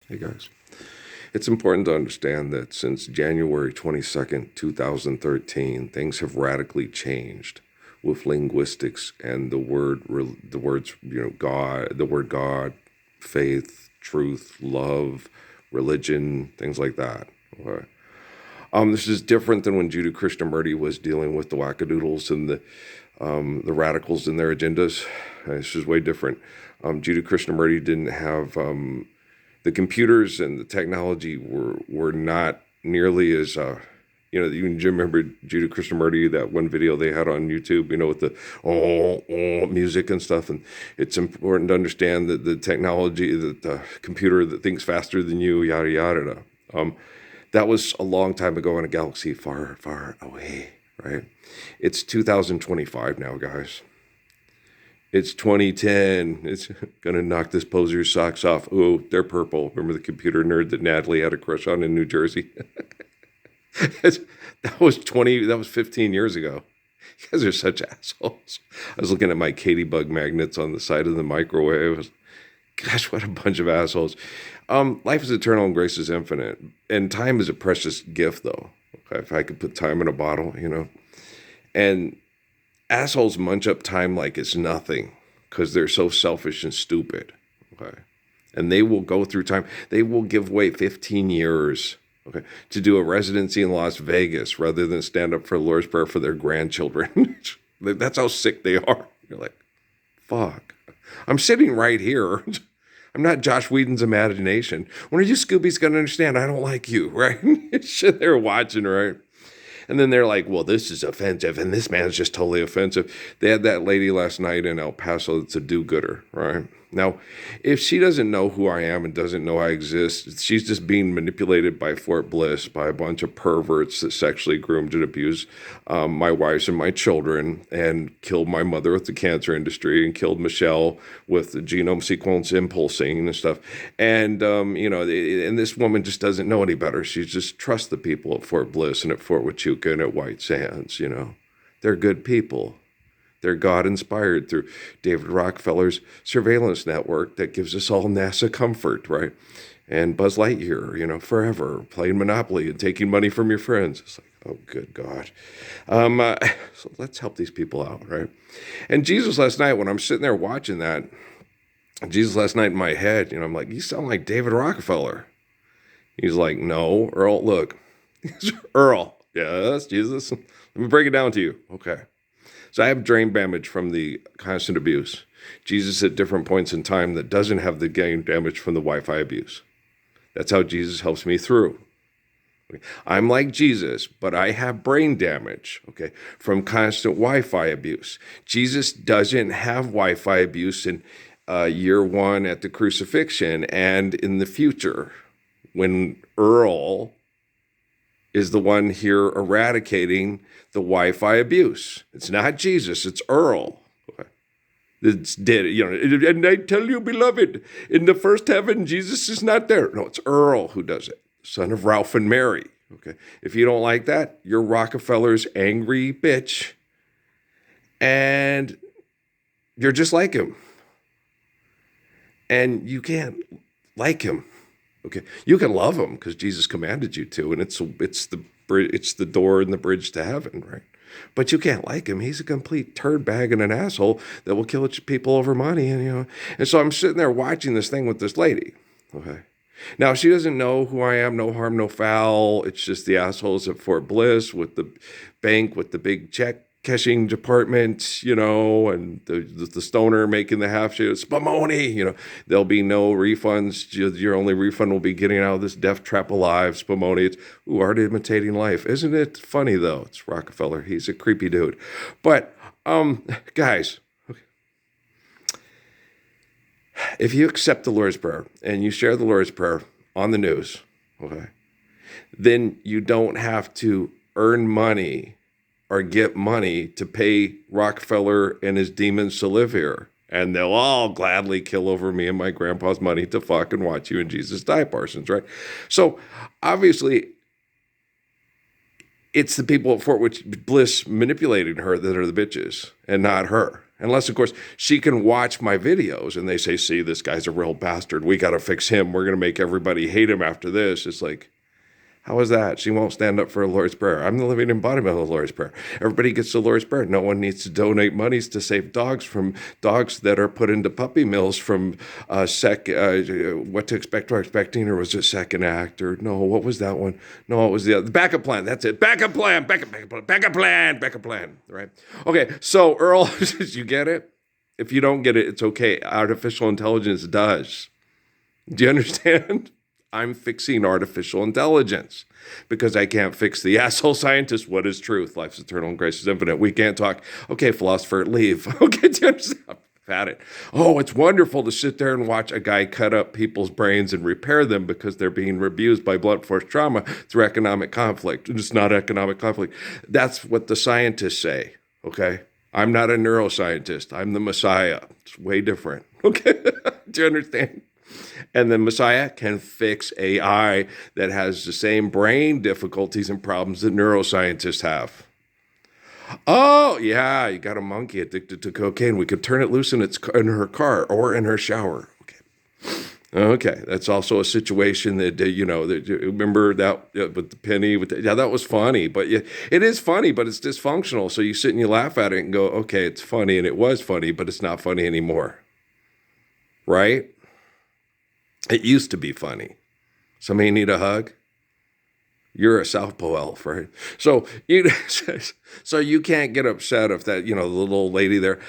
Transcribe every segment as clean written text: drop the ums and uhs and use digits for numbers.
Hey guys, it's important to understand that since January 22nd, 2013, things have radically changed with linguistics and the words, God, the word God, faith, truth, love, religion, things like that. Okay. This is different than when Judah Krishnamurti was dealing with the wackadoodles and the radicals and their agendas. This is way different. Judah Krishnamurti didn't have the computers and the technology were not nearly as you remember Judah Krishnamurti, that one video they had on YouTube, with the music and stuff. And it's important to understand that the technology, that the computer that thinks faster than you, yada yada. That was a long time ago in a galaxy far, far away, right? It's 2025 now, guys. It's 2010. It's going to knock this poser's socks off. Oh, they're purple. Remember the computer nerd that Natalie had a crush on in New Jersey? That was 15 years ago. You guys are such assholes. I was looking at my Katybug magnets on the side of the microwave. Gosh, what a bunch of assholes. Life is eternal and grace is infinite. And time is a precious gift, though. Okay, if I could put time in a bottle, And assholes munch up time like it's nothing because they're so selfish and stupid. Okay. And they will go through time. They will give away 15 years, okay, to do a residency in Las Vegas rather than stand up for the Lord's Prayer for their grandchildren. That's how sick they are. You're like, fuck. I'm sitting right here. I'm not Josh Whedon's imagination. When are you Scoobies going to understand? I don't like you, right? Shit, they're watching, right? And then they're like, well, this is offensive, and this man's just totally offensive. They had that lady last night in El Paso that's a do-gooder, right? Now, if she doesn't know who I am and doesn't know I exist, she's just being manipulated by Fort Bliss, by a bunch of perverts that sexually groomed and abused my wives and my children, and killed my mother with the cancer industry, and killed Michelle with the genome sequence impulsing and stuff. And, and this woman just doesn't know any better. She just trusts the people at Fort Bliss and at Fort Huachuca and at White Sands, They're good people. They're God-inspired through David Rockefeller's surveillance network that gives us all NASA comfort, right? And Buzz Lightyear, forever, playing Monopoly and taking money from your friends. It's like, oh, good God. So let's help these people out, right? And Jesus last night, when I'm sitting there watching that, Jesus last night in my head, I'm like, you sound like David Rockefeller. He's like, no, Earl, look. Earl, yes, Jesus. Let me break it down to you. Okay. So I have brain damage from the constant abuse. Jesus at different points in time that doesn't have the brain damage from the Wi-Fi abuse. That's how Jesus helps me through. Okay. I'm like Jesus, but I have brain damage, okay, from constant Wi-Fi abuse. Jesus doesn't have Wi-Fi abuse in year one at the crucifixion and in the future when Earl is the one here eradicating the Wi-Fi abuse. It's not Jesus, it's Earl. It's dead, and I tell you, beloved, in the first heaven, Jesus is not there. No, it's Earl who does it, son of Ralph and Mary. Okay. If you don't like that, you're Rockefeller's angry bitch, and you're just like him. And you can't like him. Okay, you can love him because Jesus commanded you to, and it's the door and the bridge to heaven, right? But you can't like him. He's a complete turd bag and an asshole that will kill people over money, and so I'm sitting there watching this thing with this lady. Okay, now she doesn't know who I am. No harm, no foul. It's just the assholes at Fort Bliss with the bank with the big check cashing department, and the stoner making the half shit, Spumoni, there'll be no refunds. Your only refund will be getting out of this death trap alive, Spumoni. It's art imitating life. Isn't it funny, though? It's Rockefeller. He's a creepy dude. But, guys, okay. If you accept the Lord's Prayer and you share the Lord's Prayer on the news, okay, then you don't have to earn money or get money to pay Rockefeller and his demons to live here. And they'll all gladly kill over me and my grandpa's money to fucking watch you and Jesus die, Parsons, right? So, obviously, it's the people at Fort Bliss manipulating her that are the bitches and not her. Unless, of course, she can watch my videos and they say, see, this guy's a real bastard. We got to fix him. We're going to make everybody hate him after this. It's like, how is that? She won't stand up for the Lord's Prayer. I'm the living embodiment of the Lord's Prayer. Everybody gets the Lord's Prayer. No one needs to donate monies to save dogs from dogs that are put into puppy mills from What to Expect or Expecting, or was it Second Act? Or no, what was that one? No, it was the other. Backup plan. That's it. Backup plan. Backup plan. Right? Okay, so Earl, you get it? If you don't get it, it's okay. Artificial intelligence does. Do you understand? I'm fixing artificial intelligence because I can't fix the asshole scientist. What is truth? Life's eternal and grace is infinite. We can't talk. Okay, philosopher, leave. Okay, do you understand? I've had it. Oh, it's wonderful to sit there and watch a guy cut up people's brains and repair them because they're being abused by blunt force trauma through economic conflict. It's not economic conflict. That's what the scientists say, okay? I'm not a neuroscientist. I'm the Messiah. It's way different, okay? Do you understand? And the Messiah can fix AI that has the same brain difficulties and problems that neuroscientists have. Oh, yeah, you got a monkey addicted to cocaine. We could turn it loose in her car or in her shower. Okay, that's also a situation that, remember that with the penny? Yeah, that was funny. But it is funny, but it's dysfunctional. So you sit and you laugh at it and go, okay, it's funny, and it was funny, but it's not funny anymore. Right? It used to be funny. Somebody need a hug? You're a Southpaw elf, right? So you can't get upset if that, the little lady there.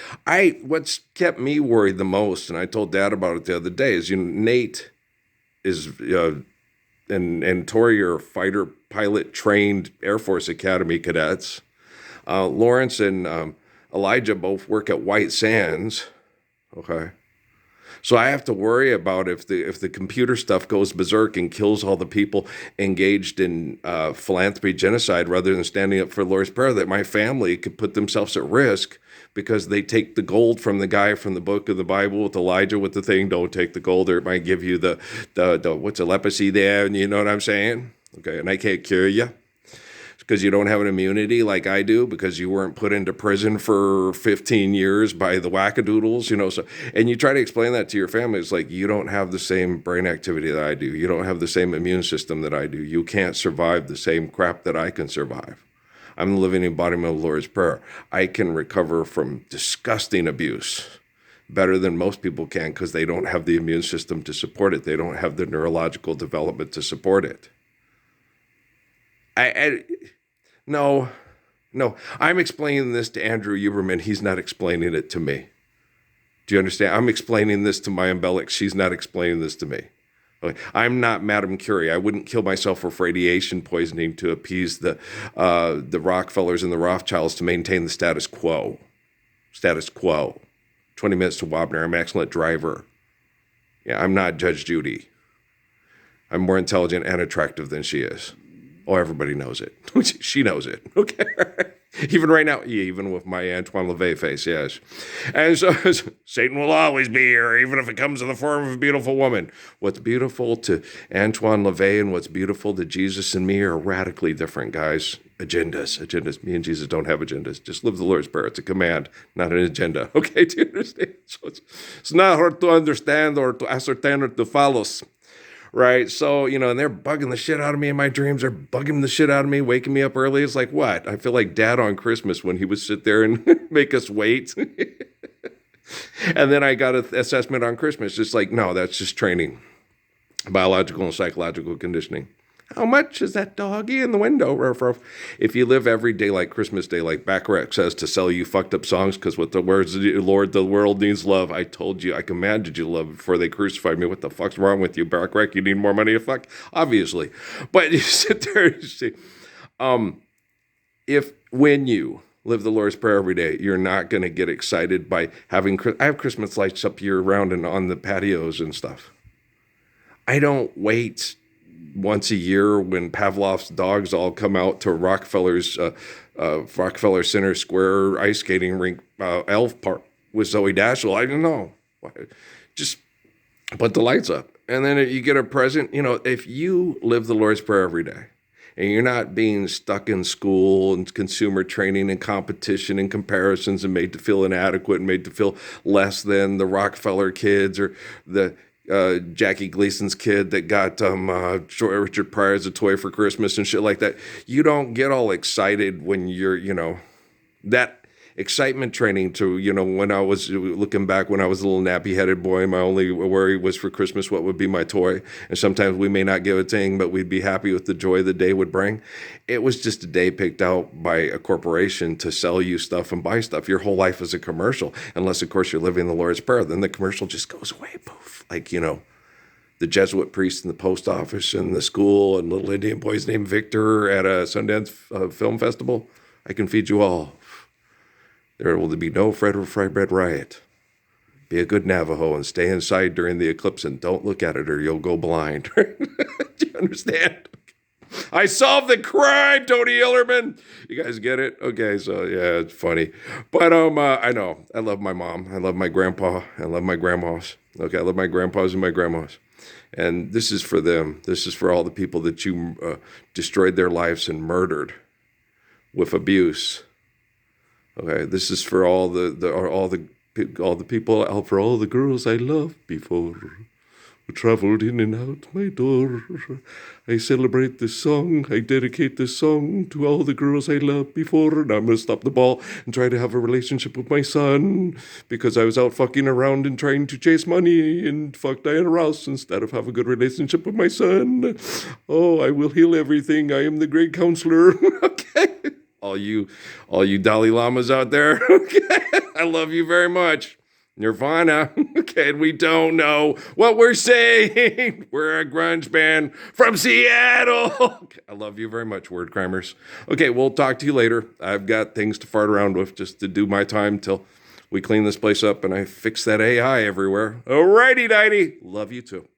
What's kept me worried the most, and I told Dad about it the other day, is Nate is and Tori are fighter pilot trained Air Force Academy cadets. Lawrence and Elijah both work at White Sands. Okay. So I have to worry about if the computer stuff goes berserk and kills all the people engaged in philanthropy genocide rather than standing up for the Lord's Prayer, that my family could put themselves at risk because they take the gold from the guy from the book of the Bible with Elijah with the thing, don't take the gold or it might give you the what's a leprosy there, and you know what I'm saying? Okay, and I can't cure you. Because you don't have an immunity like I do, because you weren't put into prison for 15 years by the wackadoodles, so, and you try to explain that to your family. It's like, you don't have the same brain activity that I do. You don't have the same immune system that I do. You can't survive the same crap that I can survive. I'm the living embodiment of the Lord's Prayer. I can recover from disgusting abuse better than most people can because they don't have the immune system to support it. They don't have the neurological development to support it. No, I'm explaining this to Andrew Huberman. He's not explaining it to me. Do you understand? I'm explaining this to Maya Bellick. She's not explaining this to me. Okay. I'm not Madame Curie. I wouldn't kill myself with radiation poisoning to appease the Rockefellers and the Rothschilds to maintain the status quo. 20 minutes to Wabner. I'm an excellent driver. Yeah, I'm not Judge Judy. I'm more intelligent and attractive than she is. Oh, everybody knows it. She knows it. Okay. Even right now, even with my Antoine LaVey face, yes. And so Satan will always be here, even if it comes in the form of a beautiful woman. What's beautiful to Antoine LaVey and what's beautiful to Jesus and me are radically different, guys. Agendas. Me and Jesus don't have agendas. Just live the Lord's Prayer. It's a command, not an agenda. Okay, do you understand? So it's not hard to understand or to ascertain or to follow. Right. So, and they're bugging the shit out of me in my dreams. They're bugging the shit out of me, waking me up early. It's like, what? I feel like Dad on Christmas when he would sit there and make us wait. And then I got an assessment on Christmas. Just like, no, that's just training. Biological and psychological conditioning. How much is that doggy in the window? Ruff, ruff. If you live every day like Christmas Day, like Bacharach says, to sell you fucked up songs, because with the words, Lord, the world needs love. I told you, I commanded you love before they crucified me. What the fuck's wrong with you, Bacharach? You need more money to fuck? Obviously. But you sit there and you see, when you live the Lord's Prayer every day, you're not going to get excited by I have Christmas lights up year round and on the patios and stuff. I don't wait once a year when Pavlov's dogs all come out to Rockefeller Center Square ice skating rink, Elf Park with Zoe Dashel. I don't know. Just put the lights up. And then you get a present. If you live the Lord's Prayer every day and you're not being stuck in school and consumer training and competition and comparisons and made to feel inadequate and made to feel less than the Rockefeller kids or the Jackie Gleason's kid that got Richard Pryor's a toy for Christmas and shit like that. You don't get all excited when you're, that excitement training to, when I was looking back when I was a little nappy-headed boy, my only worry was for Christmas what would be my toy. And sometimes we may not give a thing, but we'd be happy with the joy the day would bring. It was just a day picked out by a corporation to sell you stuff and buy stuff. Your whole life is a commercial, unless, of course, you're living the Lord's Prayer. Then the commercial just goes away, poof. Like, the Jesuit priest in the post office and the school and little Indian boys named Victor at a Sundance film festival. I can feed you all. There will be no fry bread riot. Be a good Navajo and stay inside during the eclipse and don't look at it or you'll go blind. Do you understand? I solved the crime, Tony Illerman. You guys get it? Okay, so yeah, it's funny. But I know. I love my mom. I love my grandpa. I love my grandmas. Okay, I love my grandpas and my grandmas. And this is for them. This is for all the people that you destroyed their lives and murdered with abuse. Okay, this is for all the people, for all the girls I loved before, who traveled in and out my door. I celebrate this song. I dedicate this song to all the girls I loved before. And I'm gonna stop the ball and try to have a relationship with my son because I was out fucking around and trying to chase money and fuck Diana Ross instead of have a good relationship with my son. Oh, I will heal everything. I am the great counselor. Okay. All you Dalai Lamas out there, okay, I love you very much. Nirvana, okay, and we don't know what we're saying. We're a grunge band from Seattle. Okay, I love you very much, word crimers. Okay, we'll talk to you later. I've got things to fart around with just to do my time till we clean this place up and I fix that AI everywhere. Alrighty, nighty. Love you too.